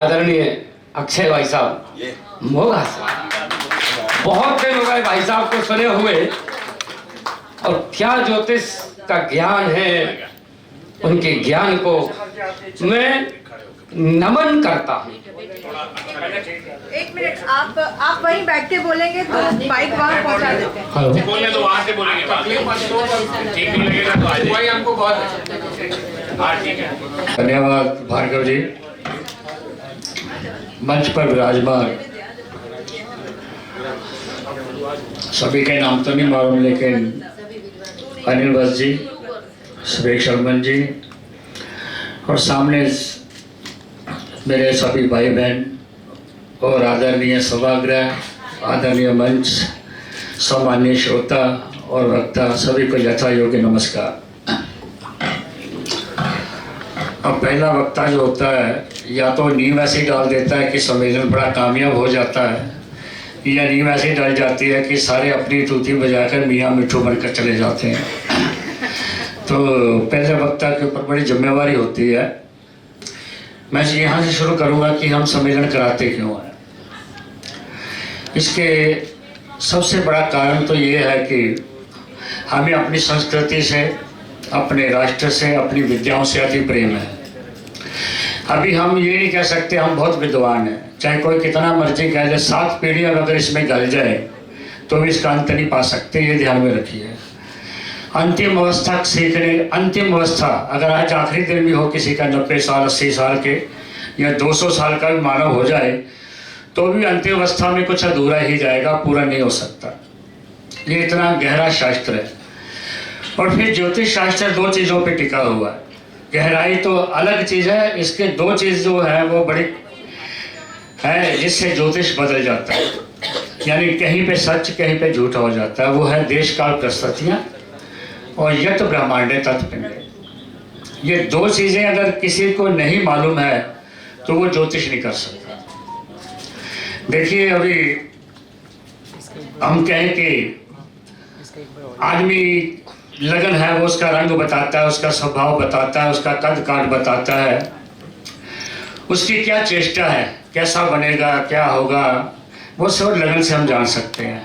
आदरणीय अक्षय भाई साहब मोगा साहब, बहुत दिन हो गए भाई साहब को सुने हुए, और क्या ज्योतिष का ज्ञान है, उनके ज्ञान को मैं नमन करता हूँ। एक मिनट, आप वहीं बैठ के बोलेंगे तो माइक वहाँ पहुँचा देते हैं। बोलने तो वहाँ से बोलेंगे, ठीक नहीं लगेगा तो आज वही हमको बहुत ठीक है। धन्यवाद भार्गव जी। मंच पर विराजमान सभी के नाम तो नहीं मालूम, लेकिन अनिल बस जी, सुरेश शर्मन जी, और सामने मेरे सभी भाई बहन और आदरणीय सभागृह, आदरणीय मंच, सम्माननीय श्रोता और वक्ता, सभी को यथा योग्य नमस्कार। अब पहला वक्ता जो होता है या तो नींव ऐसी डाल देता है कि सम्मेलन बड़ा कामयाब हो जाता है, या नींव ऐसी डाल जाती है कि सारे अपनी तूती बजाकर मियाँ मिठू बनकर चले जाते हैं। तो पहले वक्ता के ऊपर बड़ी जिम्मेवारी होती है। मैं यहाँ से शुरू करूँगा कि हम सम्मेलन कराते क्यों हैं। इसके सबसे बड़ा कारण तो ये है कि हमें अपनी संस्कृति से, अपने राष्ट्र से, अपनी विद्याओं से अति प्रेम है। अभी हम ये नहीं कह सकते हम बहुत विद्वान हैं, चाहे कोई कितना मर्जी कह दे, 7 पीढ़ियाँ अगर इसमें गल जाए तो भी इसका अंत नहीं पा सकते, ये ध्यान में रखिए। अंतिम अवस्था सीखने, अंतिम अवस्था अगर आज आखिरी दिन भी हो किसी का 90 साल 80 साल के या 200 साल का भी मानव हो जाए तो भी अंतिम अवस्था में कुछ अधूरा ही जाएगा, पूरा नहीं हो सकता। ये इतना गहरा शास्त्र है। और फिर ज्योतिष शास्त्र 2 चीज़ों पे टिका हुआ है। गहराई तो अलग चीज़ है, इसके 2 चीज़ जो है वो बड़ी है जिससे ज्योतिष बदल जाता है, यानी कहीं पे सच कहीं पे झूठा हो जाता है। वो है देश काल परिस्थितियाँ और यत ब्रह्मांडे तत्पिंडे। ये 2 चीज़ें अगर किसी को नहीं मालूम है तो वो ज्योतिष नहीं कर सकता। देखिए अभी हम कहें कि आदमी लगन है, वो उसका रंग बताता है, उसका स्वभाव बताता है, उसका कद काट बताता है, उसकी क्या चेष्टा है, कैसा बनेगा, क्या होगा, वो सब लगन से हम जान सकते हैं।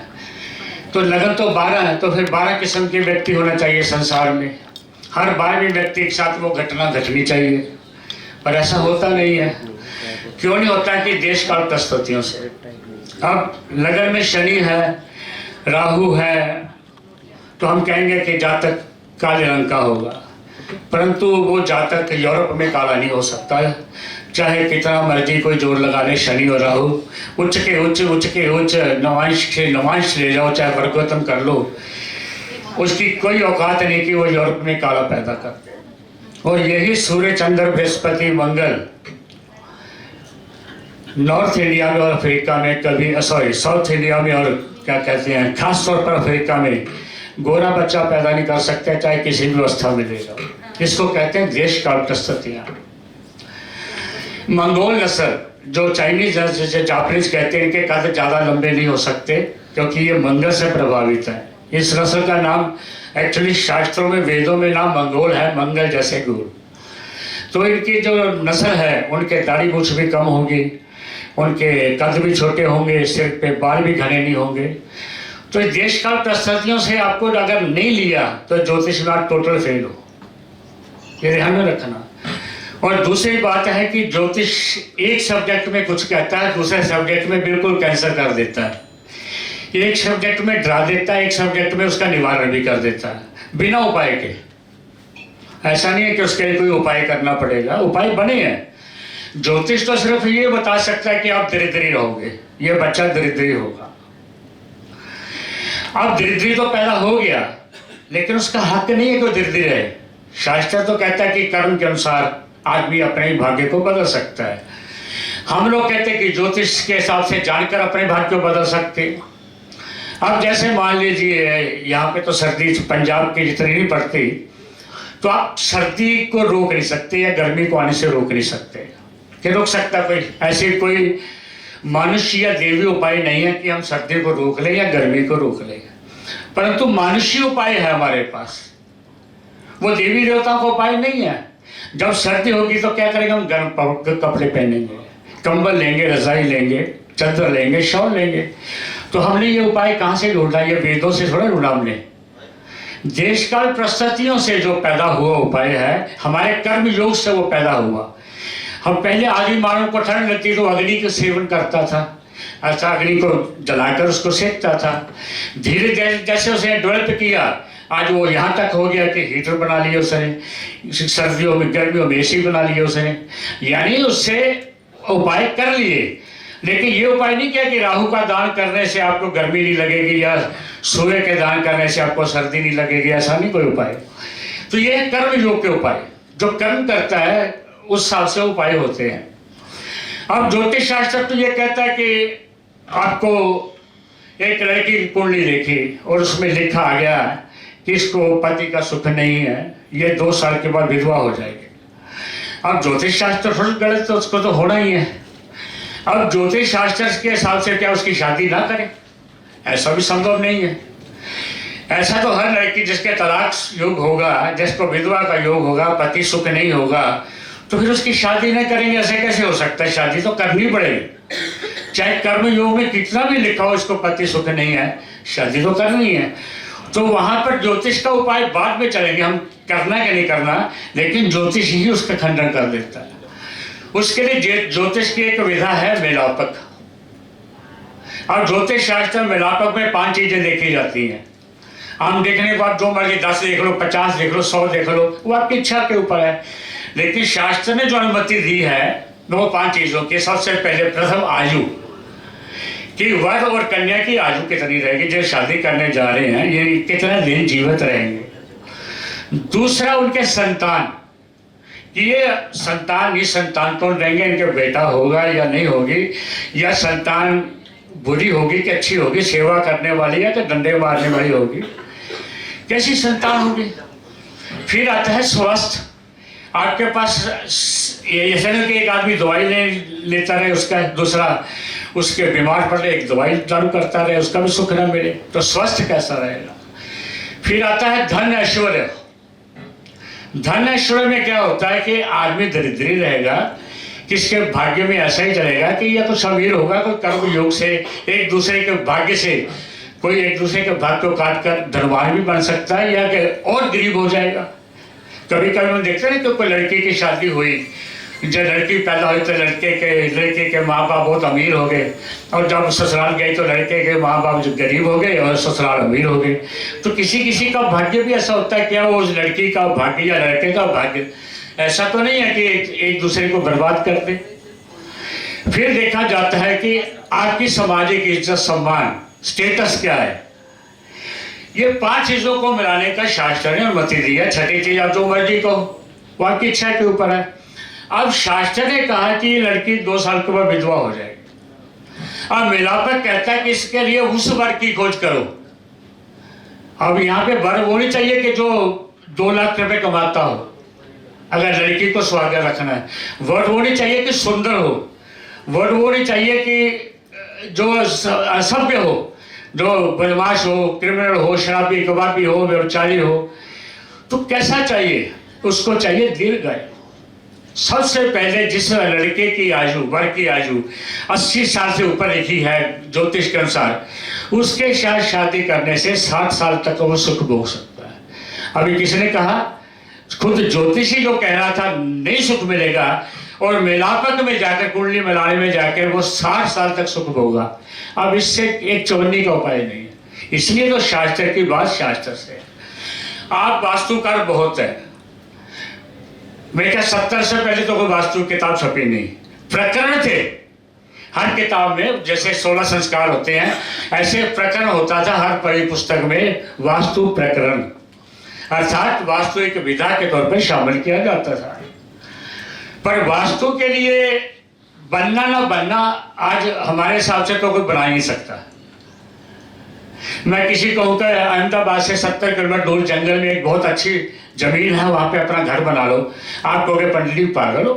तो लगन तो 12 है, तो फिर 12 किस्म के व्यक्ति होना चाहिए संसार में। हर 12वें व्यक्ति के साथ वो घटना घटनी चाहिए, पर ऐसा होता नहीं है। क्यों नहीं होता है कि देश काल परिस्थितियों से। अब लगन में शनि है, राहु है, तो हम कहेंगे कि जातक काले रंग का होगा, परंतु वो जातक यूरोप में काला नहीं हो सकता है। चाहे कितना मर्जी कोई जोर लगा ले, शनि और राहु उच्च के उच्च नवांश के नवांश ले जाओ, चाहे वर्गोत्तम कर लो, उसकी कोई औकात नहीं कि वो यूरोप में काला पैदा करते। और यही सूर्य, चंद्र, बृहस्पति, मंगल नॉर्थ इंडिया में और अफ्रीका में कभी साउथ इंडिया में और क्या कहते हैं, खास तौर पर अफ्रीका में गोरा बच्चा पैदा नहीं कर सकते, चाहे किसी भी अवस्था में ले जाओ। इसको कहते हैं देश काल परिस्थितियाँ। मंगोल नस्ल जो चाइनीज जैसे जापानीज कहते हैं, इनके कद ज़्यादा लंबे नहीं हो सकते क्योंकि ये मंगल से प्रभावित है। इस नस्ल का नाम एक्चुअली शास्त्रों में, वेदों में नाम मंगोल है, मंगल जैसे गुरु। तो इनकी जो नस्ल है उनके दाढ़ी मूछ भी कम होगी, उनके कद भी छोटे होंगे, सिर पे बाल भी घने नहीं होंगे। तो देश काल परिस्थितियों से आपको अगर नहीं लिया तो ज्योतिष में आप टोटल फेल हो, ये ध्यान में रखना। और दूसरी बात है कि ज्योतिष एक सब्जेक्ट में कुछ कहता है, दूसरे सब्जेक्ट में बिल्कुल कैंसिल कर देता है। एक सब्जेक्ट में डरा देता है, एक सब्जेक्ट में उसका निवारण भी कर देता है बिना उपाय के। ऐसा नहीं है कि उसके लिए कोई उपाय करना पड़ेगा, उपाय बने हैं। ज्योतिष तो सिर्फ ये बता सकता है कि आप दरिद्री रहोगे, ये बच्चा दरिद्री होगा। अब दरिद्री तो पैदा हो गया, लेकिन उसका हक नहीं है कि दरिद्री रहे। शास्त्र तो कहता है कि कर्म के अनुसार आदमी अपने ही भाग्य को बदल सकता है। हम लोग कहते हैं कि ज्योतिष के हिसाब से जानकर अपने भाग्य को बदल सकते। अब जैसे मान लीजिए यहाँ पे तो सर्दी पंजाब की जितनी नहीं पड़ती, तो आप सर्दी को रोक नहीं सकते या गर्मी को आने से रोक नहीं सकते। कि रोक सकता कोई? ऐसे कोई मनुष्य या देवी उपाय नहीं है कि हम सर्दी को रोक लें या गर्मी को रोक लें, परंतु मानुषीय उपाय है हमारे पास। वो देवी देवताओं का उपाय नहीं है। जब सर्दी होगी तो क्या करेंगे, हम गर्म कपड़े पहनेंगे, कंबल लेंगे, रजाई लेंगे, चादर लेंगे, शॉल लेंगे। तो हमने ये उपाय कहाँ से ढूंढा? ये वेदों से थोड़ा ढूंढा हमने। देश काल परिस्थितियों से जो पैदा हुआ उपाय है, हमारे कर्म योग से वो पैदा हुआ। हम पहले आदि मानव को ठंड लगती तो अग्नि का सेवन करता था, ऐसा अग्नि को जलाकर उसको सेकता था। धीरे धीरे जैसे उसने डेवलप किया, आज वो यहाँ तक हो गया कि हीटर बना लिए उसने, सर्दियों में गर्मियों में एसी बना लिए उसने, यानी उससे उपाय कर लिए। लेकिन ये उपाय नहीं किया कि राहु का दान करने से आपको गर्मी नहीं लगेगी या सूर्य के दान करने से आपको सर्दी नहीं लगेगी, ऐसा नहीं कोई उपाय। तो ये कर्म योग के उपाय, जो कर्म करता है उस हिसाब से उपाय होते हैं। अब ज्योतिष शास्त्र तो ये कहता है कि आपको एक लड़की की कुंडली देखी और उसमें लिखा आ गया कि इसको पति का सुख नहीं है, ये 2 साल के बाद विधवा हो जाएगी। अब ज्योतिष शास्त्र थोड़ा गलत, तो उसको तो होना ही है। अब ज्योतिष शास्त्र के हिसाब से क्या उसकी शादी ना करें? ऐसा भी संभव नहीं है। ऐसा तो हर लड़की जिसके तलाक योग होगा, जिसको विधवा का योग होगा, पति सुख नहीं होगा, तो फिर उसकी शादी नहीं करेंगे, ऐसे कैसे हो सकता है? शादी तो करनी पड़ेगी, चाहे कर्म योग में कितना भी लिखा हो इसको पति सुख नहीं है, शादी तो करनी है। तो वहां पर ज्योतिष का उपाय बाद में चलेंगे, हम करना क्या नहीं करना, लेकिन ज्योतिष ही उसका खंडन कर देता है। उसके लिए ज्योतिष की एक विधा है मेलापक। और ज्योतिष शास्त्र में मेलापक में 5 चीजें देखी जाती हैं। हम देखने के बाद जो मर्जी 10 देख लो, 50 देख लो, 100 देख लो, वो आपकी इच्छा के ऊपर है। लेकिन शास्त्र ने जो अनुमति दी है वो 5 चीजों की। सबसे पहले प्रथम आयु, कि वर और कन्या की आयु कितनी रहेगी, जो शादी करने जा रहे हैं ये कितने दिन जीवित रहेंगे। दूसरा उनके संतान, कि ये संतान कौन रहेंगे, इनके बेटा होगा या नहीं होगी, या संतान बुरी होगी कि अच्छी होगी, सेवा करने वाली या तो डंडे मारने वाली होगी, कैसी संतान होगी। फिर आता है स्वास्थ्य। आपके पास ये ऐसा नहीं कि एक आदमी दवाई लेता रहे, उसका दूसरा उसके बीमार पड़े एक दवाई चालू करता रहे, उसका भी सुख न मिले, तो स्वास्थ्य कैसा रहेगा। फिर आता है धन ऐश्वर्य। धन ऐश्वर्य में क्या होता है कि आदमी दरिद्री रहेगा, किसके भाग्य में ऐसा ही चलेगा कि या कुछ अमीर होगा, कोई कर्म योग से एक दूसरे के भाग्य से कोई एक दूसरे के भाग्य को काट कर धनवान भी बन सकता है, या कि और गरीब हो जाएगा। कभी कभी हम देखते हैं कि कोई लड़की की शादी हुई, जब लड़की पैदा हुई तो लड़के के माँ बाप बहुत अमीर हो गए, और जब ससुराल गए तो लड़के के माँ बाप जो गरीब हो गए और ससुराल अमीर हो गए। तो किसी किसी का भाग्य भी ऐसा होता है, क्या वो उस लड़की का भाग्य या लड़के का भाग्य ऐसा तो नहीं है कि एक दूसरे को बर्बाद कर दे। फिर देखा जाता है कि आपकी सामाजिक इज्जत सम्मान स्टेटस क्या है। ये 5 चीजों को मिलाने का शास्त्र ने अनुमति दी है। छठी चीज आप जो मर्जी को, वो आपकी इच्छा के ऊपर है। अब शास्त्र ने कहा कि ये लड़की 2 साल के बाद विधवा हो जाएगी। अब मेलापक कहता है कि इसके लिए उस वर की खोज करो। अब यहाँ पे वर वो नहीं चाहिए कि जो 2 लाख रुपए कमाता हो, अगर लड़की को स्वागत रखना है। वर वो नहीं चाहिए कि सुंदर हो, वर वो नहीं चाहिए कि जो असभ्य हो, जो बदमाश हो, क्रिमिनल हो, शराबी कबाबी हो, व्यभिचारी हो। तो कैसा चाहिए? उसको चाहिए दीर्घायु। सबसे पहले जिस लड़के की आयु, वर की आयु 80 साल से ऊपर लिखी है ज्योतिष के अनुसार, उसके साथ शादी करने से 60 साल तक वो सुख भोग सकता है। अभी किसने कहा? खुद ज्योतिषी जो कह रहा था नहीं सुख मिलेगा, और मेलापक में जाकर कुंडली मिलाने में जाकर वो 60 साल तक सुख भोगा। अब इससे एक चवन्नी का उपाय नहीं है। इसलिए तो शास्त्र की बात शास्त्र से। आप वास्तुकार बहुत है, मैं क्या 70 से पहले तो कोई वास्तु किताब छपी नहीं, प्रकरण थे हर किताब में। जैसे 16 संस्कार होते हैं, ऐसे प्रकरण होता था हर बड़ी पुस्तक में, वास्तु प्रकरण, अर्थात वास्तु एक विधा के तौर पर शामिल किया जाता था। पर वास्तु के लिए बनना ना बनना आज हमारे हिसाब से तो कोई बना ही नहीं सकता। मैं किसी को कहूँगा अहमदाबाद से 70 किलोमीटर दूर जंगल में एक बहुत अच्छी जमीन है, वहां पे अपना घर बना लो। आप कहोगे पंडित जी पागल हो,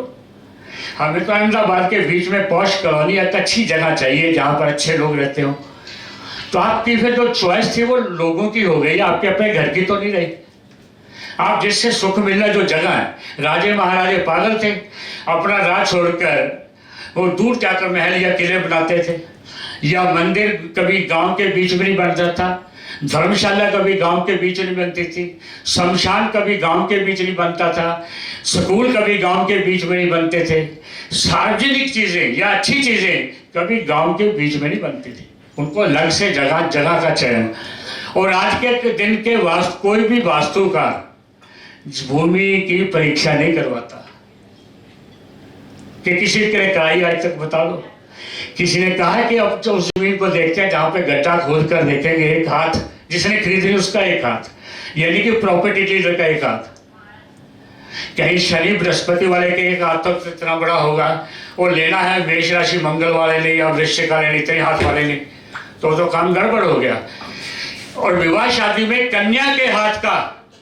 हमें तो अहमदाबाद के बीच में पॉश कॉलोनी, एक अच्छी जगह चाहिए जहाँ पर अच्छे लोग रहते हो। तो आपकी फिर जो चॉइस थी वो लोगों की हो गई, आपके अपने घर की तो नहीं रही। आप जिससे सुख मिलना जो जगह है, राजे महाराजे पागल थे, अपना राज छोड़कर वो दूर जाकर महल या किले बनाते थे, या मंदिर कभी गांव के बीच में नहीं बनता था, धर्मशाला कभी गांव के बीच नहीं बनती थी, शमशान कभी गांव के बीच नहीं बनता था, स्कूल कभी गांव के बीच में नहीं बनते थे, सार्वजनिक चीज़ें या अच्छी चीज़ें कभी गांव के बीच में नहीं बनती थी। उनको अलग से जगह जगह का चयन। और आज के दिन के कोई भी वास्तुकार भूमि की परीक्षा नहीं करवाता कि किसी ने कराई आज तक, बता दो। किसी ने कहा कि अब तो उस जमीन को देखते हैं जहाँ पे गड्ढा खोद कर देखेंगे, एक हाथ जिसने खरीदी उसका एक हाथ, यानी कि प्रॉपर्टी डीलर का एक हाथ, कहीं शनि बृहस्पति वाले के एक हाथ तक तो इतना बड़ा होगा, और लेना है मेष राशि मंगल वाले ने या वृश्चिक वाले ने, इतने हाथ वाले ने, तो काम गड़बड़ हो गया। और विवाह शादी में कन्या के हाथ का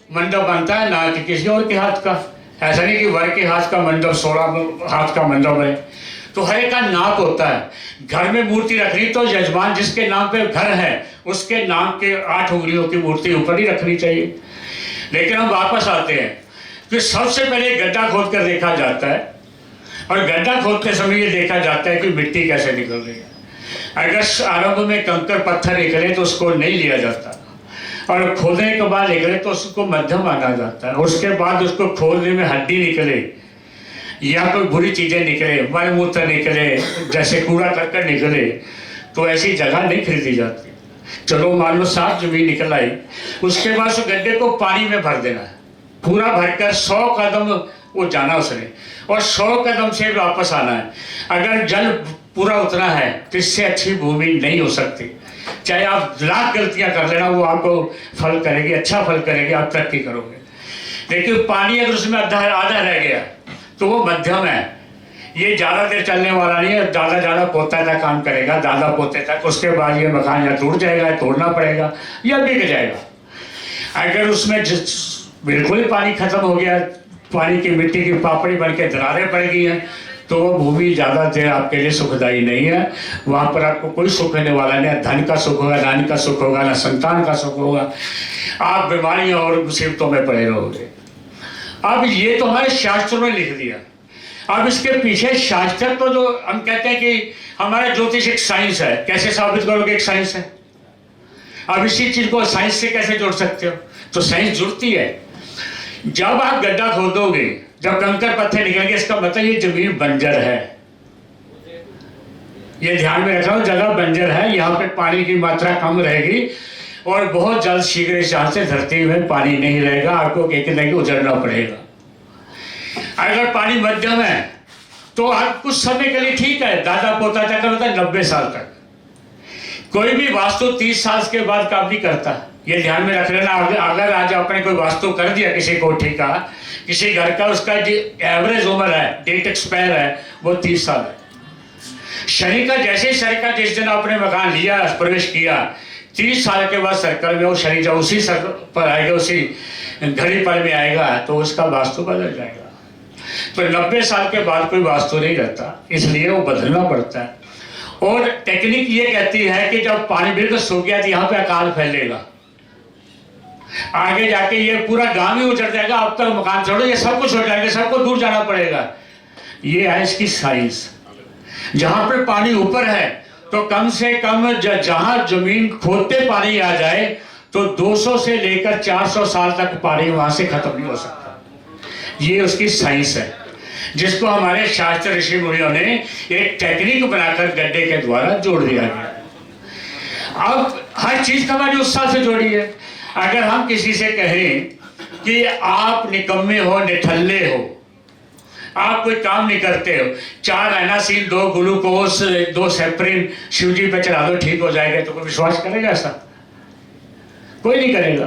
मंडप बनता है, ना कि किसी और के हाथ का। ऐसा नहीं कि वर के हाथ का मंडप 16 हाथ का मंडप है, तो हर एक का नाप होता है। घर में मूर्ति रखनी तो यजमान जिसके नाम पे घर है उसके नाम के 8 उंगलियों की मूर्ति ऊपर ही रखनी चाहिए। लेकिन हम वापस आते हैं कि सबसे पहले गड्ढा खोद कर देखा जाता है, और गड्ढा खोदते समय ये देखा जाता है कि मिट्टी कैसे निकल रही है। अगर आरंभ में कंकर पत्थर निकले तो उसको नहीं लिया जाता, और खोदने के बाद निकले तो उसको मध्यम माना जाता है। उसके बाद उसको खोदने में हड्डी निकले या कोई बुरी चीज़ें निकले, मल मूत्र निकले, जैसे कूड़ा करकट निकले, तो ऐसी जगह नहीं खरीदी जाती। चलो मान लो साफ जमीन निकल आई, उसके बाद उस गड्ढे को पानी में भर देना है, पूरा भरकर 100 कदम वो जाना उसने, और 100 कदम से वापस आना है। अगर जल पूरा उतना है तो इससे अच्छी भूमि नहीं हो सकती। चाहे आप लाख गलतियां कर लेना, वो आपको फल करेगी, अच्छा फल करेगी, आप तरक्की करोगे। लेकिन पानी अगर उसमें आधा रह गया तो वो मध्यम है, ये ज़्यादा देर चलने वाला नहीं है, ज़्यादा पोता तक काम करेगा, ज़्यादा पोते तक। उसके बाद ये मकान या टूट जाएगा, तोड़ना पड़ेगा, या बिक जाएगा। अगर उसमें बिल्कुल ही पानी खत्म हो गया, पानी की मिट्टी की पापड़ी बन के दरारें पड़ गई हैं, तो वो भूमि ज़्यादा देर आपके लिए सुखदायी नहीं है। वहाँ पर आपको कोई सुख होने वाला नहीं, धन का सुख होगा, नानी का सुख होगा, ना संतान का सुख होगा। आप बीमारियों और मुसीबतों में पड़े रहोगे। अब ये तो हमारे शास्त्रों में लिख दिया। अब इसके पीछे शास्त्र तो जो हम कहते हैं कि हमारा ज्योतिष एक साइंस है, कैसे साबित करोगे एक साइंस है? अब इसी चीज़ को साइंस से कैसे जोड़ सकते हो? तो साइंस जुड़ती है। जब आप गड्ढा खोदोगे, जब कंकर पत्थर निकलेंगे, इसका मतलब ये जमीन बंजर है। ये ध्यान में रखना, जगह बंजर है, यहाँ पे पानी की मात्रा कम रहेगी, और बहुत जल्द शीघ्र चांस से धरती में पानी नहीं रहेगा, आपको एक नहीं उजड़ना पड़ेगा। अगर पानी मध्यम है तो आप कुछ समय के लिए ठीक है, दादा पोता तक होता है 90 साल तक। कोई भी वास्तु 30 साल के बाद काम नहीं करता, ये ध्यान में रख लेना। अगर आज आपने कोई वास्तु कर दिया किसी कोठी का, किसी घर का, उसका जो एवरेज उम्र है, डेट एक्सपायर है, वो 30 साल है। शनि का जैसे शनि का जिस दिन आपने मकान लिया, प्रवेश किया, 30 साल के बाद सर्कल में वो शनि जब उसी सर्कल पर आएगा, उसी घड़ी पर में आएगा, तो उसका वास्तु बदल जाएगा। तो 90 साल के बाद कोई वास्तु नहीं रहता, इसलिए वो बदलना पड़ता है। और टेक्निक ये कहती है कि जब पानी बिल्कुल सूख गया तो यहाँ पे अकाल फैलेगा, आगे जाके ये पूरा गांव ही उजड़ जाएगा। अब तक मकान छोड़ो, ये सब कुछ हो जाएगा, सबको दूर जाना पड़ेगा। ये है इसकी साइंस। जहां पर पानी ऊपर है तो कम से कम जहां जमीन खोदते पानी आ जाए तो 200 से लेकर 400 साल तक पानी वहां से खत्म नहीं हो सकता। ये उसकी साइंस है, जिसको हमारे शास्त्र ऋषि मुनियों ने एक टेक्निक बनाकर गड्ढे के द्वारा जोड़ दिया गया। अब हर चीज हमारी उस साल से जोड़ी है। अगर हम किसी से कहें कि आप निकम्मे हो, निठल्ले हो, आप कोई काम नहीं करते हो, 4 एनासिन, 2 ग्लूकोज, 2 सेप्रिन शिवजी पे चढ़ा दो, ठीक हो जाएगा, तो कोई विश्वास करेगा? ऐसा कोई नहीं करेगा।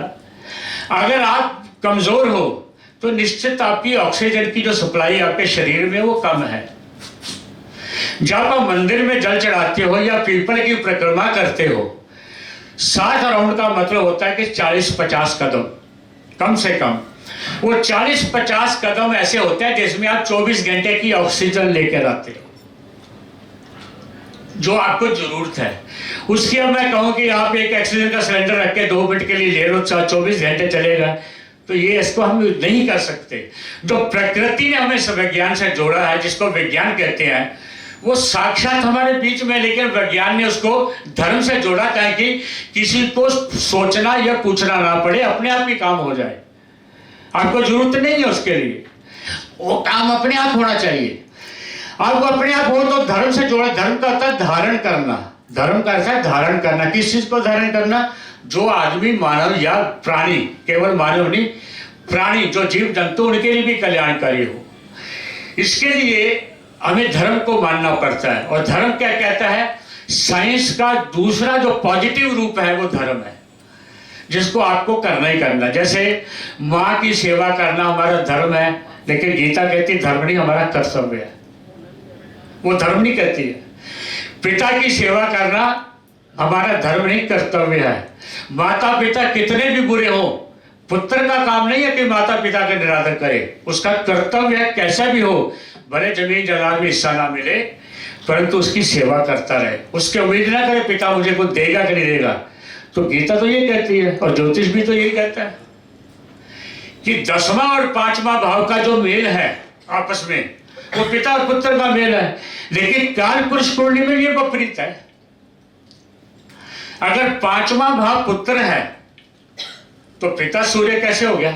अगर आप कमजोर हो तो निश्चित आपकी ऑक्सीजन की जो सप्लाई आपके शरीर में वो कम है। जब आप मंदिर में जल चढ़ाते हो या पीपल की परिक्रमा करते हो, 60 राउंड का मतलब होता है कि 40-50 कदम कम से कम। वो 40-50 कदम ऐसे होते हैं जिसमें आप 24 घंटे की ऑक्सीजन लेकर आते हो, जो आपको जरूरत है उसकी। अब मैं कहूं कि आप एक ऑक्सीजन का सिलेंडर रख के 2 मिनट के लिए ले लो, 24 घंटे चलेगा, तो ये इसको हम नहीं कर सकते। जो प्रकृति ने हमें विज्ञान से जोड़ा है, जिसको विज्ञान कहते हैं, वो साक्षात हमारे बीच में, लेकिन विज्ञान ने उसको धर्म से जोड़ा ताकि किसी को सोचना या पूछना ना पड़े, अपने आप ही काम हो जाए। आपको जरूरत नहीं है उसके लिए, वो काम अपने आप होना चाहिए। आपको अपने आप हो तो धर्म से जोड़ा। धर्म का अर्थ है धारण करना। धर्म का अर्थ है धारण करना। किस चीज को धारण करना? जो आदमी, मानव या प्राणी, केवल मानव नहीं, प्राणी जो जीव जंतु, उनके लिए भी कल्याणकारी हो। इसके लिए हमें धर्म को मानना पड़ता है। और धर्म क्या कहता है? साइंस का दूसरा जो पॉजिटिव रूप है वो धर्म है, जिसको आपको करना ही करना। जैसे माँ की सेवा करना हमारा धर्म है, लेकिन गीता कहती है धर्म नहीं, हमारा कर्तव्य है। वो धर्म नहीं कहती है। पिता की सेवा करना हमारा धर्म नहीं, कर्तव्य है। माता पिता कितने भी बुरे हो, पुत्र का काम नहीं है कि माता पिता का निरादर करे, उसका कर्तव्य है कैसा भी हो, भले जमीन जायदाद में हिस्सा ना मिले, परंतु उसकी सेवा करता रहे। उसके उम्मीद ना करे पिता मुझे कुछ देगा कि नहीं देगा। तो गीता तो ये कहती है, और ज्योतिष भी तो यही कहता है कि 10वां और 5वां भाव का जो मेल है आपस में, वो पिता और पुत्र का मेल है। लेकिन काल पुरुष कुंडली में ये विपरीत है। अगर 5वां भाव पुत्र है तो पिता सूर्य कैसे हो गया?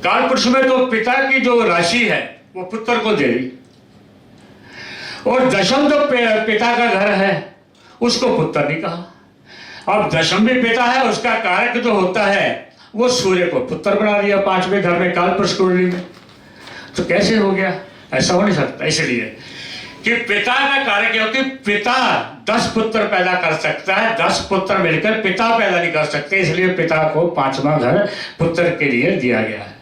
काल पुरुष में तो पिता की जो राशि है वो पुत्र को दे रही, और दशम जो पिता का घर है उसको पुत्र नहीं कहा। अब दशम भी पिता है, उसका कारक जो होता है वो सूर्य को पुत्र बना दिया 5वें घर में, काल पुरुष कुंडली में। तो कैसे हो गया? ऐसा हो नहीं सकता। इसलिए कि पिता का कार्य क्या होती, पिता 10 पुत्र पैदा कर सकता है, 10 पुत्र मिलकर पिता पैदा नहीं कर सकते। इसलिए पिता को 5वां घर पुत्र के लिए दिया गया है।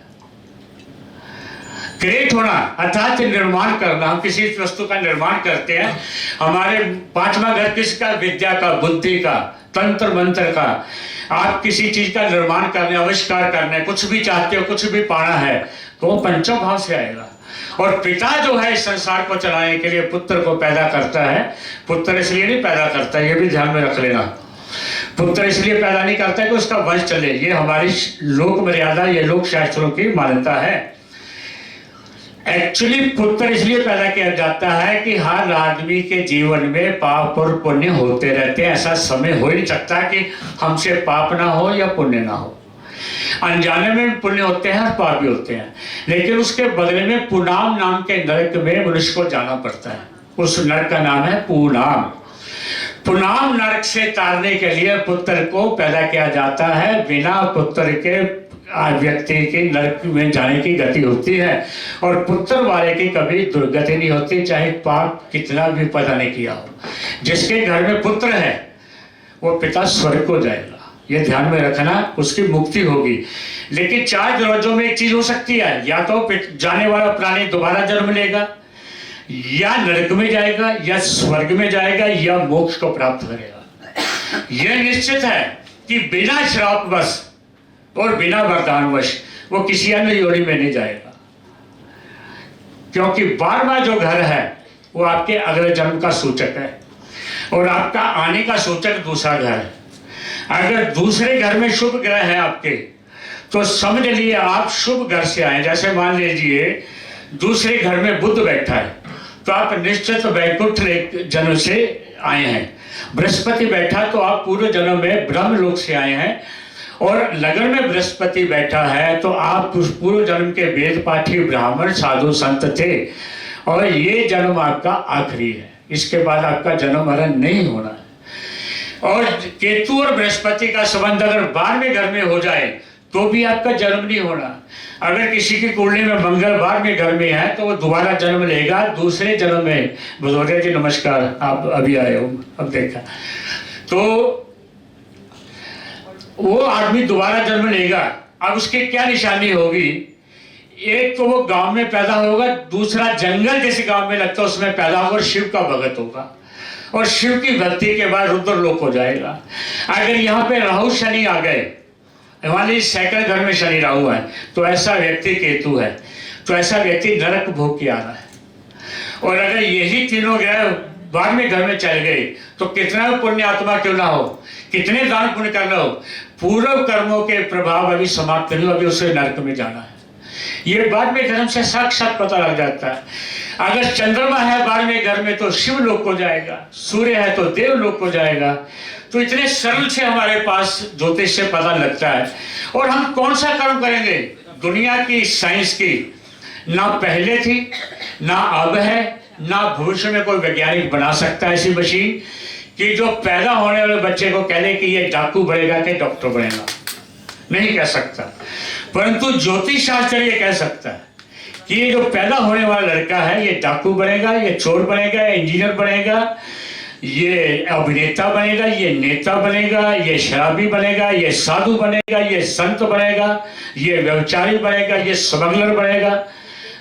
क्रिएट होना अर्थात निर्माण करना। हम किसी वस्तु का निर्माण करते हैं, हमारे 5वां घर किसका? विद्या का, बुद्धि का, तंत्र मंत्र का। आप किसी चीज का निर्माण करने, आविष्कार करने, कुछ भी चाहते हो, कुछ भी पाना है, तो वो 5वां भाव से आएगा। और पिता जो है इस संसार को चलाने के लिए पुत्र को पैदा करता है। पुत्र इसलिए नहीं पैदा करता, ये भी ध्यान में रख लेना। पुत्र इसलिए पैदा नहीं करता है कि उसका वंश चले। ये हमारी लोक मर्यादा, ये लोक शास्त्रों की मान्यता है। एक्चुअली पुत्र इसलिए पैदा किया जाता है कि हर आदमी के जीवन में पाप और पुण्य होते रहते हैं। ऐसा समय हो ही नहीं सकता कि हमसे पाप ना हो या पुण्य ना हो। अनजाने में पुण्य होते हैं और पाप भी होते हैं, लेकिन उसके बदले में पुनाम नाम के नरक में मनुष्य को जाना पड़ता है। उस नरक का नाम है पुनाम। पुनाम नरक से तारने के लिए पुत्र को पैदा किया जाता है। बिना पुत्र के व्यक्ति की नरक में जाने की गति होती है, और पुत्र वाले की कभी दुर्गति नहीं होती, चाहे पाप कितना भी पैदा नहीं किया हो। जिसके घर में पुत्र है वो पिता स्वर्ग को जाएगा, ये ध्यान में रखना, उसकी मुक्ति होगी। लेकिन 4 दरवाजों में एक चीज हो सकती है, या तो जाने वाला प्राणी दोबारा जन्म लेगा, या नरक में जाएगा, या स्वर्ग में जाएगा, या मोक्ष को प्राप्त करेगा। यह निश्चित है कि बिना श्राप वश और बिना वरदान वश वो किसी अन्य योनि में नहीं जाएगा, क्योंकि 12वां जो घर है वो आपके अगले जन्म का सूचक है, और आपका आने का सूचक दूसरा घर है। अगर दूसरे घर में शुभ ग्रह है आपके, तो समझ लिए आप शुभ घर से आए। जैसे मान लीजिए दूसरे घर में बुध बैठा है, तो आप निश्चित वैकुंठ जन्म से आए हैं। बृहस्पति बैठा तो आप पूर्व जन्म में ब्रह्मलोक से आए हैं, और लगन में बृहस्पति बैठा है तो आप पूर्व जन्म के वेद पाठी ब्राह्मण साधु संत थे, और ये जन्म आपका आखिरी है। इसके बाद आपका जन्म मरण नहीं होना है। और केतु और बृहस्पति का संबंध अगर 12वें घर में हो जाए तो भी आपका जन्म नहीं होना। अगर किसी की कुंडली में मंगल 12वें घर में है तो वो दोबारा जन्म लेगा दूसरे जन्म में। भदौरिया जी नमस्कार, आप अभी आए हो, अब देखा तो वो आदमी दोबारा जन्म लेगा। अब उसकी क्या निशानी होगी? एक तो वो गांव में पैदा होगा, दूसरा जंगल जैसे गांव में लगता है उसमें पैदा होगा, और शिव का भगत होगा, और शिव की भक्ति के बाद रुद्रलोक हो जाएगा। अगर यहाँ पे राहु शनि आ गए, हमारे सेकंड घर में शनि राहु है, तो ऐसा व्यक्ति केतु है, तो ऐसा व्यक्ति नरक भोग के आ रहा है। और अगर यही तीनों ग्रह 12वें घर में चल गए तो कितना पुण्य आत्मा क्यों ना हो, कितने दान पुण्य करना हो, पूर्व कर्मों के प्रभाव अभी समाप्त नहीं हो, अभी उसे नरक में जाना है। ये बाद में धर्म से साक्षात पता लग जाता है। अगर चंद्रमा है बारहवें घर में तो शिव लोक को जाएगा, सूर्य है तो देव लोक को जाएगा। तो इतने सरल से हमारे पास ज्योतिष से पता लगता है। और हम कौन सा कर्म करेंगे? दुनिया की साइंस की ना पहले थी, ना अब है, ना भविष्य में कोई वैज्ञानिक बना सकता है ऐसी मशीन कि जो पैदा होने वाले बच्चे को कह दे कि ये डाकू बनेगा कि डॉक्टर बनेगा। नहीं कह सकता, परंतु ज्योतिष शास्त्र ये कह सकता है कि ये जो पैदा होने वाला लड़का है ये डाकू बनेगा, ये चोर बनेगा, ये इंजीनियर बनेगा, ये अभिनेता बनेगा, ये नेता बनेगा, ये शराबी बनेगा, ये साधु बनेगा, ये संत बनेगा, ये व्यभिचारी बनेगा, ये स्मगलर बनेगा,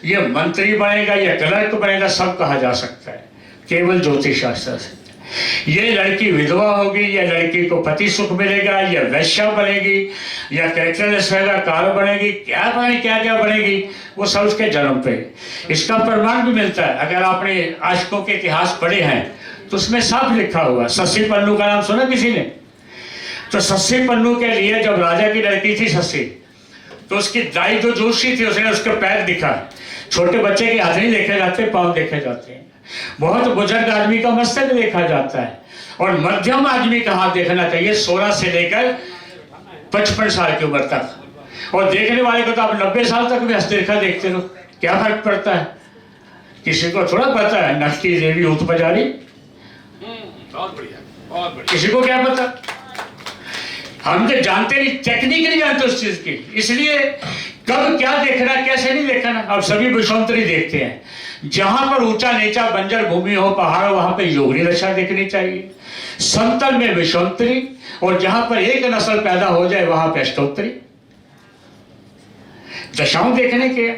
ये मंत्री बनेगा, ये क्लर्क बनेगा। सब कहा जा सकता है केवल ज्योतिष शास्त्र से। ये लड़की विधवा होगी, या लड़की को पति सुख मिलेगा, या वैश्या बनेगी, या कैरेक्टरलेस रहेगा, कार बनेगी, क्या बने क्या क्या बनेगी, वो सब उसके जन्म पे। इसका प्रमाण भी मिलता है। अगर आपने आशिकों के इतिहास पढ़े हैं तो उसमें साफ लिखा हुआ। सस्सी पन्नू का नाम सुना किसी ने? तो सस्सी पन्नू के लिए जब राजा की लड़की थी सस्सी, तो उसकी दाई जो जोशी थी उसने उसके पैर दिखा। छोटे बच्चे के हाथ नहीं देखे जाते, पाँव देखे जाते हैं। बहुत बुजुर्ग आदमी का मस्तक देखा जाता है, और मध्यम आदमी का हाथ देखना चाहिए 16 से लेकर 55 साल की उम्र तक। और देखने वाले को तो आप 90 साल तक भी हस्तरेखा देखते रहो, क्या फर्क पड़ता है? किसी को थोड़ा पता है नक्की देवी ऊत बजारी, बहुत बढ़िया, बहुत बढ़िया। किसी को क्या पता? हम तो जानते नहीं, टेक्निक नहीं जानते उस चीज की, इसलिए कब क्या देखना कैसे नहीं देखना। अब सभी विषांतरी देखते हैं। जहां पर ऊंचा नीचा बंजर भूमि हो, पहाड़, वहां पर योगिनी दशा देखनी चाहिए। समतल में विषांतरी, और जहां पर एक नस्ल पैदा हो जाए वहां पर अष्टोत्तरी। दशाओं देखने के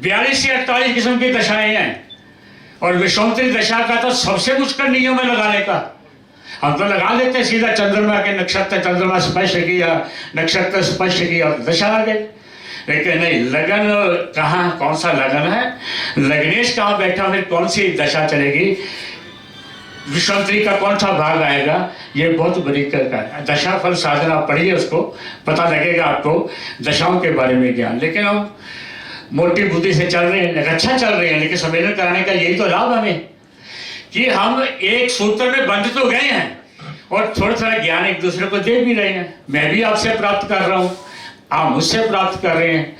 42 से 48 किस्म की दशाएं हैं, और विषांतरी दशा का तो सबसे मुश्किल नियम है लगाने का। हम तो लगा लेते हैं सीधा चंद्रमा के नक्षत्र, चंद्रमा स्पष्ट किया, नक्षत्र स्पष्ट किया, दशा आ गई। लेकिन नहीं, लगन कहाँ, कौन सा लगन है, लग्नेश कहाँ बैठा, फिर कौन सी दशा चलेगी, विषांतरी का कौन सा भाग आएगा, ये बहुत बड़ी का है। दशा फल साधना पढ़िए, उसको पता लगेगा आपको दशाओं के बारे में ज्ञान। लेकिन हम मोटी बुद्धि से चल रहे हैं, अच्छा चल रहे हैं, लेकिन सम्मेलन कराने का यही तो लाभ हमें कि हम एक सूत्र में बंध तो गए हैं और थोड़ा थोड़ा ज्ञान एक दूसरे को दे भी रहे हैं। मैं भी आपसे प्राप्त कर रहा हूँ, आप मुझसे प्राप्त कर रहे हैं,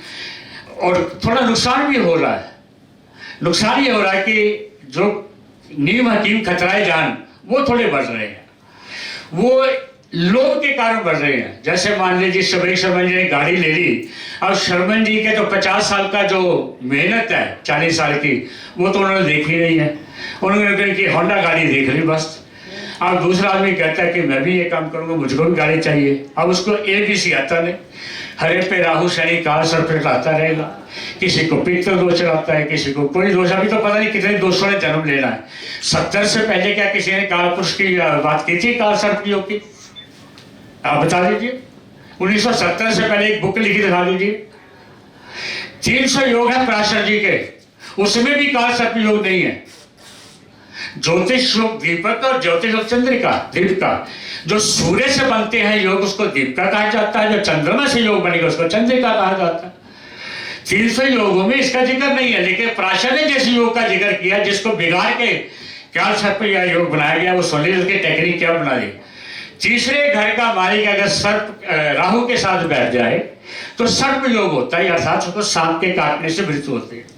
और थोड़ा नुकसान भी हो रहा है। नुकसान ये हो रहा है कि जो नीम हकीम खतराए जान वो थोड़े बढ़ रहे हैं, वो लोभ के कारण बढ़ रहे हैं। जैसे मान लीजिए शबरी शर्मन जी ने गाड़ी ले ली, अब शर्मन जी के तो 50 साल का जो मेहनत है 40 साल की, वो तो उन्होंने देखी नहीं है। उन्होंने कहा कि होंडा गाड़ी देख ली बस। अब दूसरा आदमी कहता है कि मैं भी ये काम करूंगा, मुझको भी गाड़ी चाहिए। अब उसको ABC आता नहीं, हरे पे राहु शनि काल सर्प आता रहेगा। किसी को पित्त दोष आता है, किसी को कोई दोष, अभी तो पता नहीं कितने दोषों ने जन्म लेना है। 70 से पहले क्या किसी ने काल पुरुष की बात की थी, काल सर्प योग की? आप बता दीजिए। 1970 से पहले एक बुक लिखी दिखा दीजिए। 300 योग है पराशर जी के, उसमें भी काल सर्प योग नहीं है। ज्योतिष योग दीपक और ज्योतिष योग चंद्रिका, दीप का। जो सूर्य से बनते हैं योग उसको दीपिका कहा जाता है, जो चंद्रमा से योग बनेगा उसको चंद्रिका कहा जाता है। 300 योगों में इसका जिक्र नहीं है, लेकिन पराशर ने जैसे योग का जिक्र किया जिसको बिगाड़ के काल सर्प या योग बनाया गया, वो सुनिए उसकी टेक्निक क्या बना दी। तीसरे घर का मालिक अगर सर्प राहु के साथ बैठ जाए तो सर्प योग होता है, अर्थात उसको सांप के काटने से मृत्यु होती है।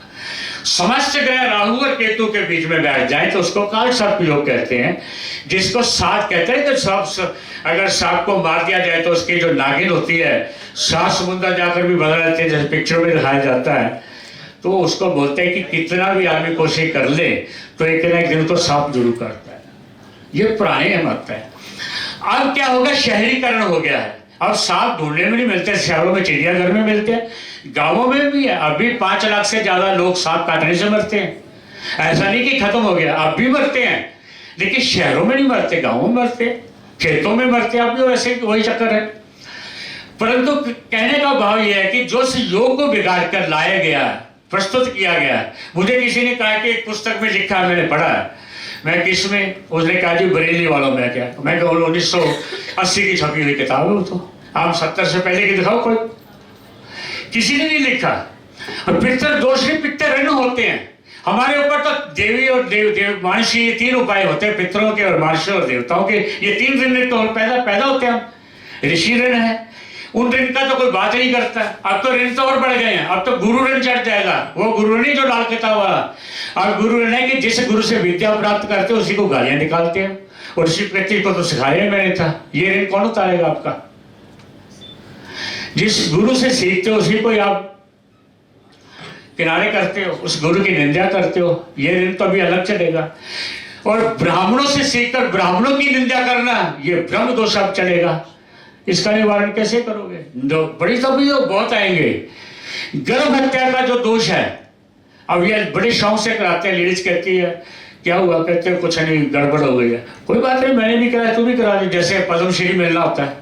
समस्त ग्रह राहु और केतु के बीच में बैठ जाए तो उसको काल सर्प योग कहते हैं, जिसको सात कहते हैं। तो अगर सांप को मार दिया जाए तो उसकी जो नागिन होती है, सात समुद्र जाकर भी बदल जाती है, जैसे पिक्चरों में दिखाया जाता है। तो उसको बोलते हैं कि कितना भी आदमी कोशिश कर ले तो एक ना एक दिन तो सांप जरूर करता है। ये पुराने मत है। अब क्या होगा, शहरीकरण हो गया है। अब सांप ढूंढने में नहीं मिलते, शहरों में चिड़ियाघर में मिलते हैं, गांवों में भी है। अभी 5 लाख से ज्यादा लोग सांप काटने से मरते हैं। ऐसा नहीं कि खत्म हो गया, अब भी मरते हैं, लेकिन शहरों में नहीं मरते, गांवों में मरते, खेतों में मरते। अब भी वैसे वही चक्कर है। परंतु कहने का भाव यह है कि जो योग को बिगाड़ कर लाया गया, प्रस्तुत किया गया। मुझे किसी ने कहा कि एक पुस्तक में लिखा है, मैंने पढ़ा है। मैं किसमें? उसने कहा जी बरेली वालों में। क्या? मैं कहूँ 1980 की छपी हुई किताब है वो तो। आप 70 से पहले की दिखाओ कोई, किसी ने नहीं लिखा। और पितर दोष ही पितर ऋण होते हैं हमारे ऊपर। तो देवी और देव मानुषी, ये 3 उपाय होते हैं, पितरों के और मानुषों और देवताओं के। ये 3 ऋण तो पैदा होते हैं। ऋषि ऋण है, उन ऋण का तो कोई बात नहीं करता। अब तो ऋण तो और बढ़ गए हैं, अब तो गुरु ऋण चढ़ जाएगा। वो गुरु नहीं जो लाल किताब वाला, और गुरु ऋण है कि जिस गुरु से विद्या प्राप्त करते हो उसी को गालियां निकालते हैं, और उसी व्यक्ति को तो सिखाया मैंने था। ये ऋण कौन उतारेगा आपका? जिस गुरु से सीखते हो उसी को आप किनारे करते हो, उस गुरु की निंदा करते हो, ये ऋण तो अभी अलग चलेगा। और ब्राह्मणों से सीखकर ब्राह्मणों की निंदा करना, ये ब्रह्म दोष अब चलेगा। इसका निवारण कैसे करोगे? बड़ी तभी तो बहुत आएंगे। गर्भ हत्या का जो दोष है, अब ये बड़े शौक से कराते हैं। लेडीज कहती है क्या हुआ, कहते हैं कुछ नहीं, गड़बड़ हो गई है। कोई बात नहीं, मैंने भी कराया, तू भी करा दे। जैसे पद्मश्री मिलना होता है,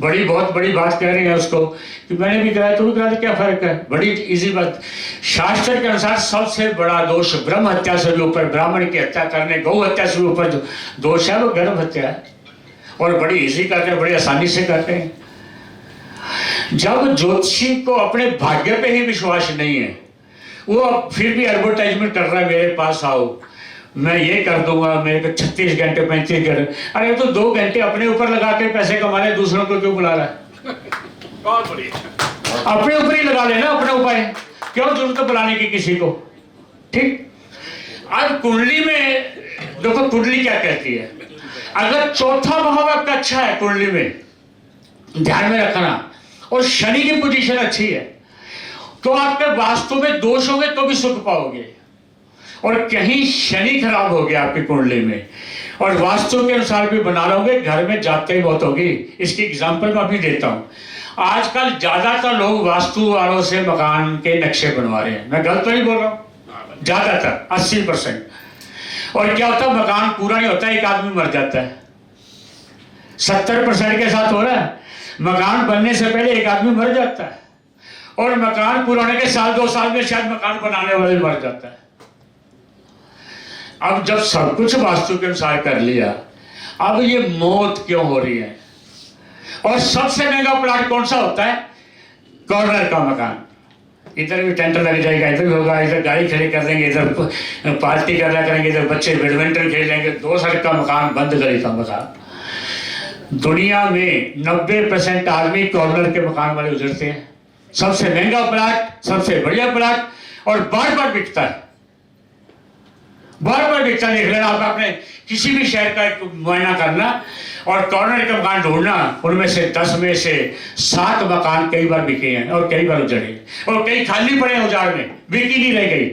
बहुत बड़ी बात कह रही है उसको कि मैंने भी कराया, तू भी करा दे, क्या फर्क है? बड़ी इजी बात। शास्त्र के अनुसार सबसे बड़ा दोष ब्रह्म हत्या से भी ऊपर, ब्राह्मण की हत्या करने, गौ हत्या से भी ऊपर जो दोष है वो गर्भ हत्या है। और बड़ी इजी करते हैं, बड़ी आसानी से करते हैं। जब ज्योतिषी को अपने भाग्य पे ही विश्वास नहीं है, वो फिर भी एडवर्टाइजमेंट कर रहा है, मेरे पास आओ, मैं ये कर दूंगा, मेरे को 36 घंटे 35 घंटे। अरे तो 2 घंटे अपने ऊपर लगा के पैसे कमा ले, दूसरों को क्यों बुला रहा है? बहुत बढ़िया, अपने ऊपर ही लगा लेना, अपने उपाय, क्यों जरूरत है बुलाने की किसी को? ठीक। अब कुंडली में देखो, कुंडली क्या कहती है। अगर चौथा भाव आपका अच्छा है कुंडली में, ध्यान में रखना, और शनि की पोजीशन अच्छी है, तो आपके वास्तु में दोष होंगे तो भी सुख पाओगे। और कहीं शनि खराब हो गया आपकी कुंडली में और वास्तु के अनुसार भी बना लोगे, घर में जाते ही बहुत होगी। इसकी एग्जांपल मैं अभी देता हूं। आजकल ज्यादातर लोग वास्तु वालों से मकान के नक्शे बनवा रहे हैं, मैं गलत तो नहीं बोल रहा हूं, ज्यादातर 80%। और क्या होता है, मकान पूरा नहीं होता, एक आदमी मर जाता है। 70% के साथ हो रहा है, मकान बनने से पहले एक आदमी मर जाता है, और मकान पूरा होने के साल 2 साल में शायद मकान बनाने वाले मर जाता है। अब जब सब कुछ वास्तु के अनुसार कर लिया, अब ये मौत क्यों हो रही है? और सबसे महंगा प्लाट कौन सा होता है? कॉर्नर का मकान। इधर भी टेंट लग जाएगा, इधर भी होगा, इधर गाड़ी खड़ी कर देंगे, इधर पार्टी करना करेंगे, इधर बच्चे बैडमिंटन खेलेंगे, 2 सड़क का मकान, बंद गली का मकान। दुनिया में 90% आदमी कॉर्नर के मकान वाले उजड़ते हैं। सबसे महंगा प्लाट, सबसे बढ़िया प्लाट, और बार बार बिकता है, बार बार बिकता। देख लेना आप अपने किसी भी शहर का एक मुआयना करना और कॉर्नर का मकान ढूंढना, उनमें से 10 में से 7 मकान कई बार बिके हैं और कई बार उजड़े, और कई खाली पड़े हैं उजाड़ में, बिकी नहीं रह गई।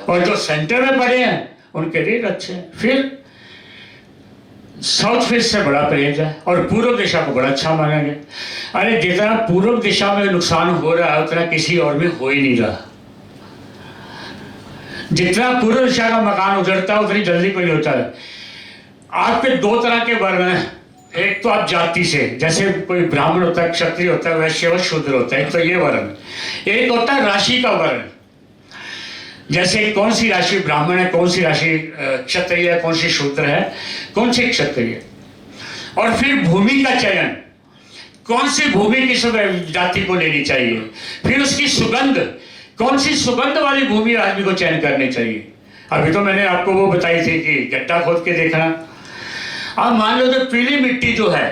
और जो सेंटर में पड़े हैं उनके रेट अच्छे हैं। फिर साउथ फेस से बड़ा परहेज है, और पूर्व दिशा को बड़ा अच्छा मानेंगे। अरे जितना पूर्व दिशा में नुकसान हो रहा है उतना किसी और में हो ही नहीं रहा। जितना पूर्व दिशा का मकान उजड़ता है उतनी जल्दी कोई होता है। आपके 2 तरह के वर्ण हैं, एक तो आप जाति से, जैसे कोई ब्राह्मण होता है, क्षत्रिय होता है, वैश्य और शूद्र होता है, तो ये वर्ण। एक होता है राशि का वर्ण, जैसे कौन सी राशि ब्राह्मण है, कौन सी राशि क्षत्रिय है, कौन सी शूद्र है, कौन सी क्षत्रिय। और फिर भूमि का चयन, कौन सी भूमि किस जाति को लेनी चाहिए। फिर उसकी सुगंध, कौन सी सुगंध वाली भूमि आदमी को चयन करनी चाहिए। अभी तो मैंने आपको वो बताई थी कि गड्ढा खोद के देखना। अब मान लो जो पीली मिट्टी जो है,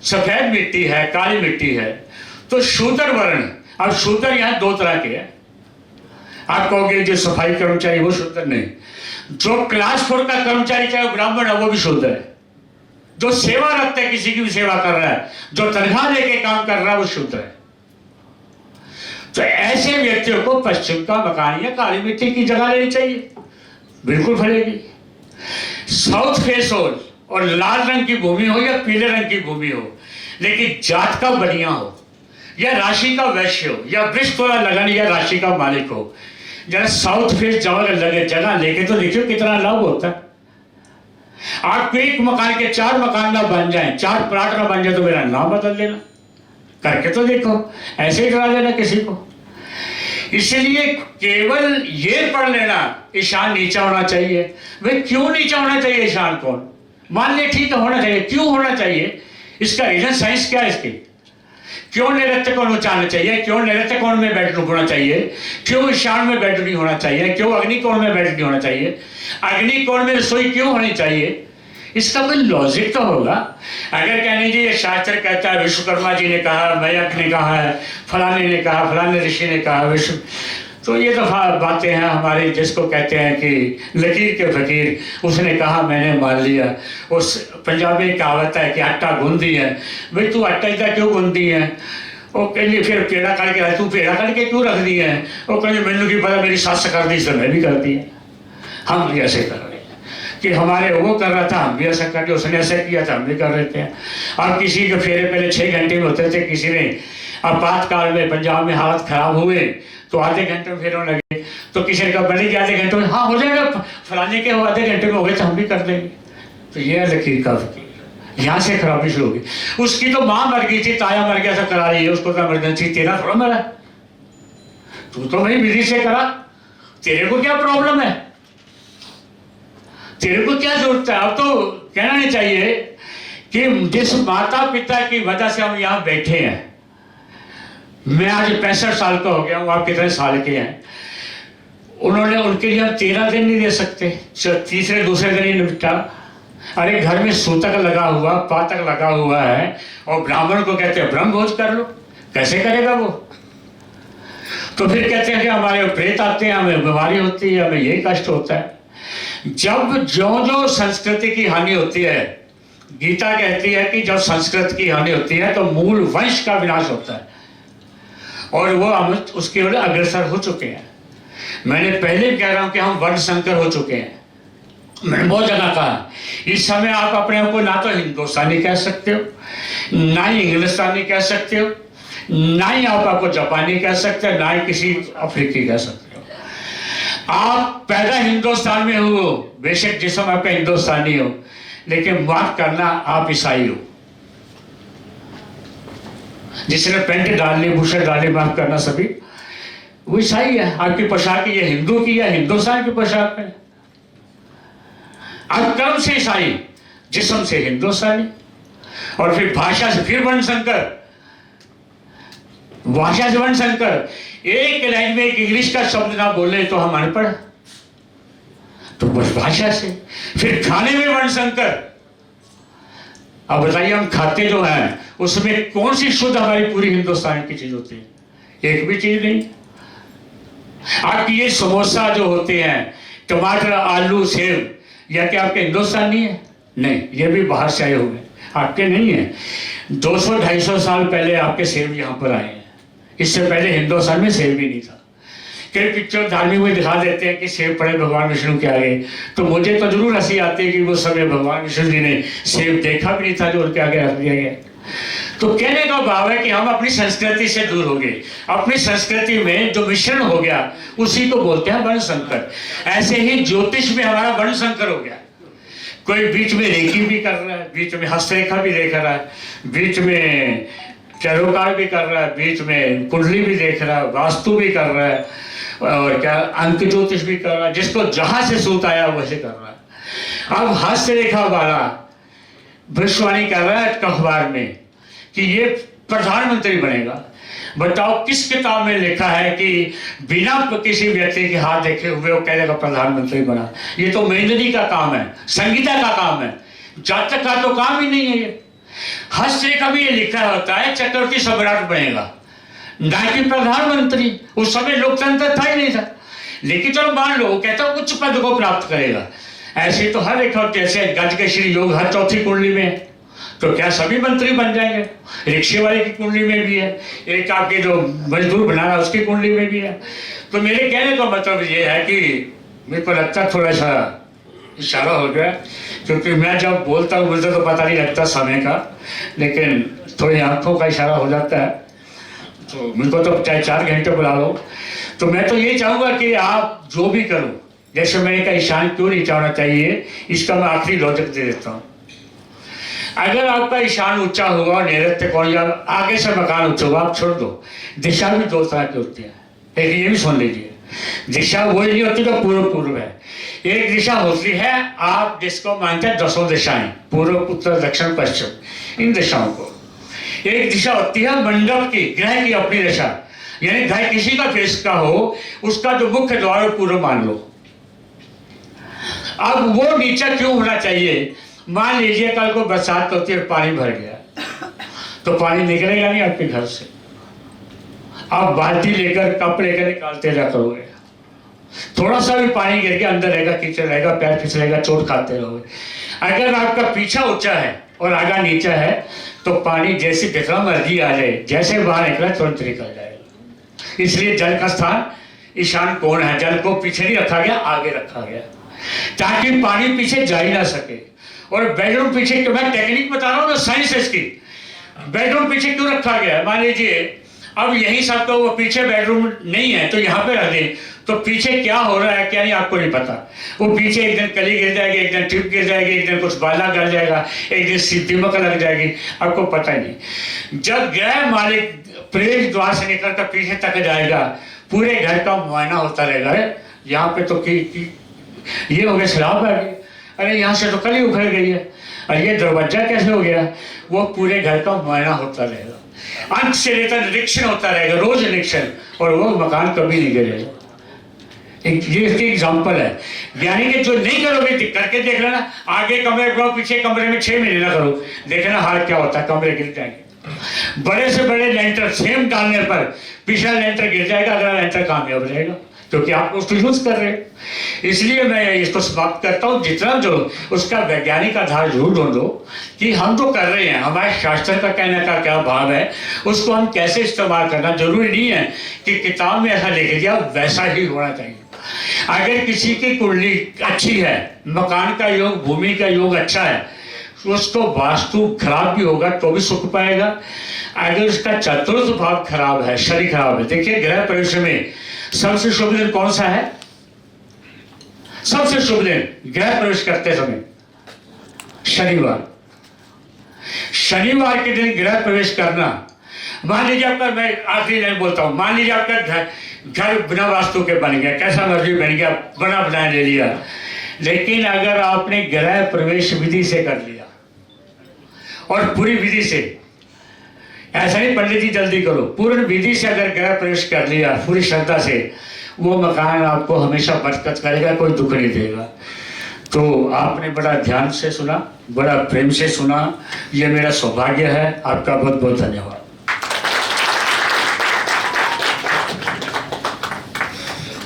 सफेद मिट्टी है, काली मिट्टी है, तो शूद्र वर्ण। अब शूद्र यहाँ 2 तरह के हैं। आप कहोगे जो सफाई कर्मचारी वो शूद्र नहीं, जो क्लास 4 का कर्मचारी चाहे ब्राह्मण है वो भी शूद्र है। जो सेवारत है, किसी की भी सेवा कर रहा है, जो तनख्वाह लेके काम कर रहा है वो शूद्र है। तो ऐसे व्यक्तियों को पश्चिम का मकान या काली मिट्टी की जगह लेनी चाहिए, बिल्कुल फलेगी। साउथ फेस हो और लाल रंग की भूमि हो या पीले रंग की भूमि हो, लेकिन जात का बढ़िया हो या राशि का वैश्य हो या वृक्ष थोड़ा लगन या राशि का मालिक हो, जरा साउथ फेस जगह लेके तो देखियो कितना लाभ होता है। आपको एक मकान के 4 मकान ना बन जाए, 4 प्लाट ना बन जाए तो मेरा नाम बदल देना, करके तो देखो, ऐसे ही करा देना किसी को। इसलिए केवल ये पढ़ लेना ईशान नीचा होना चाहिए। भाई क्यों नीचा होना चाहिए ईशान? कौन मान ले ठीक है होना चाहिए, क्यों होना चाहिए? इसका रीजन साइंस क्या है इसकी? क्यों नैऋत्य कोण उच्चारण चाहिए, क्यों नैऋत्य कोण में बेडरूम होना चाहिए, क्यों ईशान में बेड नहीं होना चाहिए, क्यों अग्नि कोण में बेड नहीं होना चाहिए, अग्नि कोण में रसोई क्यों होनी चाहिए? इसका कोई लॉजिक तो होगा। अगर कहने जी ये शास्त्र कहता है, विश्वकर्मा जी ने कहा, मैयक ने कहा है, फलाने ने कहा, फलाने ऋषि ने कहा, विश्व, तो ये तो बातें हैं हमारी, जिसको कहते हैं कि लकीर के फकीर, उसने कहा मैंने मान लिया। उस पंजाबी कहावत है कि आटा गूंदी है, भाई तू आटा इतना क्यों गूंदी है? वो कहली फिर पेड़ा करके, तू पेड़ा करके क्यों रख दी है? वो कहली मैनू की पता, मेरी सस कर दी से मैं भी करती है। हम भी ऐसे कर रहे हैं कि हमारे वो कर रहा था, हम भी ऐसा कर रहे, उसने ऐसा किया था, हम भी कर रहे थे। अब किसी के फेरे पहले 6 घंटे में होते थे, किसी ने आपातकाल में पंजाब में हालत खराब हुए तो आधे घंटे में फेरों लगे, तो किसी ने कहा बनेगी आधे घंटे में, हाँ हो जाएगा, फलाने के आधे घंटे में हो गए तो हम भी कर देंगे। तो ये है लकीर का फकीर, यहाँ से खराबी शुरू होगी। उसकी तो माँ मर गई थी, ताया मर गया था, करा रही है उसको तो इमरजेंसी, तेरा थोड़ा मरा, तू तो भाई विधि से करा, तेरे को क्या प्रॉब्लम है, तेरे को क्या जरूरत है? अब तो कहना नहीं चाहिए कि जिस माता पिता की वजह से हम यहाँ बैठे हैं, मैं आज 65 साल का हो गया हूँ, आप कितने साल के हैं, उन्होंने उनके लिए हम 13 दिन नहीं दे सकते, तीसरे दूसरे दिन ही निपटा। अरे घर में सूतक लगा हुआ, पातक लगा हुआ है, और ब्राह्मण को कहते हैं ब्रह्म भोज कर लो, कैसे करेगा वो? तो फिर कहते हैं कि हमारे प्रेत आते हैं, हमें बीमारी होती है, हमें यही कष्ट होता है। जब जो संस्कृति की हानि होती है, गीता कहती है कि जब संस्कृत की हानि होती है तो मूल वंश का विनाश होता है, और वो हम उसके ओर अग्रसर हो चुके हैं। मैंने पहले कह रहा हूं कि हम वर्ण संकर हो चुके हैं। मैंने बहुत जगह कहा, इस समय आप अपने आप को ना तो हिंदुस्तानी कह सकते हो, ना ही इंग्लिस्तानी कह सकते हो, ना ही आप आपको जापानी कह सकते हो, ना ही किसी अफ्रीकी कह सकते हो। आप पैदा हिंदुस्तान में हो, बेशक जिस्म आपका हिंदुस्तानी हो, लेकिन माफ करना आप ईसाई हो। जिसने पेंट डाल ली, भूषण डाले, माफ करना सभी, वो ईसाई है। आपकी पोशाक ये हिंदू की या हिंदुस्तान की पोशाक है? आप कर्म से ईसाई, जिस्म से हिंदुस्तानी, और फिर भाषा से फिर वर्ण संकर, भाषा से वर्ण संकर। एक लाइन में एक इंग्लिश का शब्द ना बोले तो हम अनपढ़, तो बस भाषा से। फिर खाने में वर्ण संकर। अब बताइए, हम खाते जो हैं उसमें कौन सी शुद्ध हमारी पूरी हिंदुस्तान की चीज होती है? एक भी चीज नहीं। आपकी ये समोसा जो होते हैं, टमाटर, आलू, सेब, या क्या आपके हिंदुस्तानी है? नहीं, ये भी बाहर से आए हुए, आपके नहीं है। 200-250 साल पहले आपके सेब यहाँ पर आए हैं, इससे पहले हिंदुस्तान में सेब भी नहीं था। कई पिक्चर धार्मिक में दिखा देते हैं कि सेब पड़े भगवान विष्णु के आगे, तो मुझे तो जरूर हंसी आती है कि वो समय भगवान विष्णु जी ने सेब देखा भी नहीं था जो उनके आगे रख दिया गया। तो कहने का भाव है कि हम अपनी संस्कृति से दूर हो गए, अपनी संस्कृति में जो मिश्रण हो गया उसी को बोलते हैं वर्ण संकर। ऐसे ही ज्योतिष में हमारा वर्ण संकर हो गया। कोई बीच में रेकी भी कर रहा है, बीच में हस्तरेखा भी देख रहा है, बीच में चरोकार भी कर रहा है, बीच में कुंडली भी देख रहा है, वास्तु भी कर रहा है, और क्या अंक ज्योतिष भी कर रहा है। जिसको जहां से सूत आया वैसे कर रहा है। अब हस्तरेखा वाला भविष्यवाणी कर रहा है अखबार में कि ये प्रधानमंत्री बनेगा। बताओ किस किताब में लिखा है कि बिना किसी व्यक्ति के हाथ देखे हुए वो कहेगा प्रधानमंत्री बना? ये तो मेहनती का काम है, संगीता का काम है, जातक का तो काम ही नहीं है। ये हस्तरेखा में ये लिखा होता है चक्रवर्ती सम्राट बनेगा, ना कि प्रधानमंत्री। उस समय लोकतंत्र था ही नहीं था, लेकिन चलो मान लो कहता उच्च पद को प्राप्त करेगा। ऐसे तो हर रेखा, जैसे गज के श्री योग हर चौथी कुंडली में है, तो क्या सभी मंत्री बन जाएंगे? रिक्शे वाले की कुंडली में भी है, एक आपके जो मजदूर बना रहा है उसकी कुंडली में भी है। तो मेरे कहने का मतलब ये है कि मेरे को लगता थोड़ा सा इशारा हो गया, क्योंकि मैं जब बोलता हूँ मुझे तो पता नहीं लगता समय का, लेकिन थोड़ी आंखों का इशारा हो जाता है। तो मुझको तो चाहे 4 घंटे बुला लो। तो मैं तो ये चाहूँगा कि आप जो भी करो, जैसे मैंने कहा ईशान क्यों नहीं चाहना चाहिए, इसका मैं आखिरी लॉजिक दे देता हूँ। अगर आपका ईशान ऊंचा होगा और नैऋत्य कोण या आगे से मकान ऊंचा होगा, आप छोड़ दो। दिशा भी 2 तरह की होती है, एक ये भी सुन लीजिए, दिशा वही नहीं होती तो पूर्व पूर्व है। एक दिशा होती है आप जिसको मानते हैं 10 दिशाएं, पूर्व, उत्तर, दक्षिण, पश्चिम, इन दिशाओं को। एक दिशा होती है मंडप की, ग्रह की अपनी दिशा, यानी घर किसी का फेस का हो, उसका जो मुख्य द्वार हो पूर्व मान लो। अब वो नीचा क्यों होना चाहिए? मान लीजिए कल को बरसात होती है, पानी भर गया, तो पानी निकलेगा नहीं आपके घर से। आप बाल्टी लेकर कप लेकर निकालते जा करोगे, थोड़ा सा भी पानी गिर के अंदर रहेगा, कीचड़ रहेगा, पैर फिसलेगा, चोट खाते रहोगे। अगर आपका पीछा ऊंचा है और आगा नीचा है तो पानी जैसे जितना मर्जी आ जाए, जैसे बाहर निकला तुरंत निकल जाएगा। इसलिए जल का स्थान ईशान कोण है। जल को पीछे नहीं रखा गया, आगे रखा गया, ताकि पानी पीछे जा ही ना सके। और बेडरूम पीछे, मैं टेक्निक बता रहा हूँ ना, साइंस है इसकी। बेडरूम पीछे क्यों रखा गया? मान लीजिए अब यही सब तो वो पीछे बेडरूम नहीं है तो यहाँ पे रख दें, तो पीछे क्या हो रहा है क्या नहीं आपको नहीं पता। वो पीछे एक दिन कली गिर जाएगी, एक दिन टिप गिर जाएगी, एक दिन कुछ बाला गल जाएगा, एक दिन दीमक लग जाएगी, आपको पता ही नहीं। जब गृह मालिक प्रवेश द्वार से निकल कर पीछे तक जाएगा, पूरे घर का मुआयना होता रहेगा। यहाँ पे तो ये हो गया, शराब आ गई, अरे यहाँ से तो कली उखड़ गई है, और ये दरवाजा कैसे हो गया, वो पूरे घर का मुआयना होता रहेगा। अंत से लेकर निरीक्षण होता रहेगा, रोज निरीक्षण, और वो मकान कभी नहीं गिरेगा। ये इसकी एग्जाम्पल है। यानी कि जो नहीं करोगे करके देख लेना, आगे कमरे को पीछे कमरे में 6 महीने ना करो, देखना हाल क्या होता है, कमरे गिर जाएंगे। बड़े से बड़े लेंटर सेम डालने पर पिछला लेंटर गिर जाएगा, अगला लेंटर कामयाब रहेगा, क्योंकि आप उसको यूज कर रहे हैं। इसलिए मैं इसको समाप्त करता हूँ। जितना जो उसका वैज्ञानिक आधार जरूर ढूंढो कि हम जो कर रहे हैं, हमारे शास्त्र का कहने का क्या भाव है, उसको हम कैसे इस्तेमाल करना। जरूरी नहीं है कि किताब में ऐसा लिख दिया वैसा ही होना चाहिए। अगर किसी की कुंडली अच्छी है, मकान का योग, भूमि का योग अच्छा है, उसको वास्तु खराब भी होगा तो भी सुख पाएगा। अगर उसका चतुर्थ भाव खराब है, शरीर खराब है, देखिए गृह प्रवेश में सबसे शुभ दिन कौन सा है? सबसे शुभ दिन गृह प्रवेश करते समय शनिवार। शनिवार के दिन गृह प्रवेश करना। मान लीजिए आपका, मैं आखिरी लाइन बोलता हूं, मान लीजिए आपका घर बिना वास्तु के बन गया, कैसा मर्जी बन गया, बना बनाया ले लिया, लेकिन अगर आपने गृह प्रवेश विधि से कर लिया और पूरी विधि से, ऐसा नहीं पंडित जी जल्दी करो, पूर्ण विधि से अगर गृह प्रवेश कर लिया पूरी श्रद्धा से, वो मकान आपको हमेशा बरकत करेगा, कोई दुख नहीं देगा। तो आपने बड़ा ध्यान से सुना, बड़ा प्रेम से सुना, ये मेरा सौभाग्य है। आपका बहुत बहुत धन्यवाद।